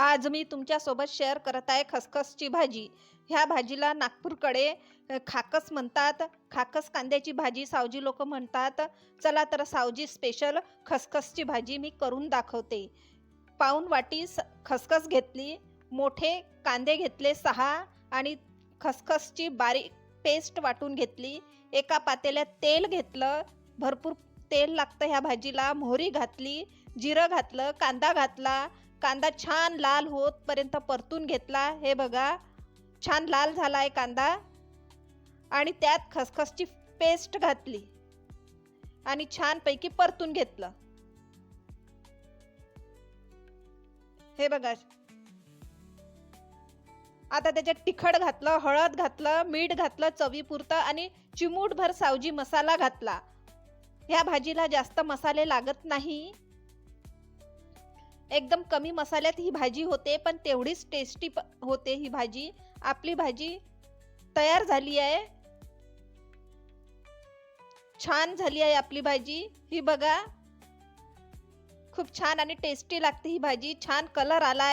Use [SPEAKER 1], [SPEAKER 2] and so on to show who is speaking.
[SPEAKER 1] आज मी तुमच्यासोबत शेअर करत आहे खसखसची भाजी. ह्या भाजीला नागपूरकडे खाकस म्हणतात. खाकस कांद्याची भाजी सावजी लोक म्हणतात. चला तर सावजी स्पेशल खसखसची भाजी मी करून दाखवते. पाऊण वाटी खसखस घेतली, मोठे कांदे घेतले 6 आणि खसखसची बारीक पेस्ट वाटून घेतली. एका पातेल्यात तेल घेतलं, भरपूर तेल लागतं ह्या भाजीला. मोहरी घातली, जिरं घातलं, कांदा घातला. कांदा छान लाल होतपर्यंत परतून घेतला. हे बघा, छान लाल झाला आहे कांदा. आणि त्यात खसखसची पेस्ट घातली आणि छानपैकी परतून घेतलं. हे बघा, आता त्याच्यात तिखट घातलं, हळद घातलं, मीठ घातलं चवीपुरतं आणि चिमूटभर सावजी मसाला घातला. ह्या भाजीला जास्त मसाले लागत नाही, एकदम कमी मसाल्यात ही भाजी होते, पण तेवढीच टेस्टी होते ही भाजी. आपली भाजी तयार झाली आहे, छान झाली आहे आपली भाजी. ही बघा, खूप छान आणि टेस्टी लागते ही भाजी. छान कलर आला.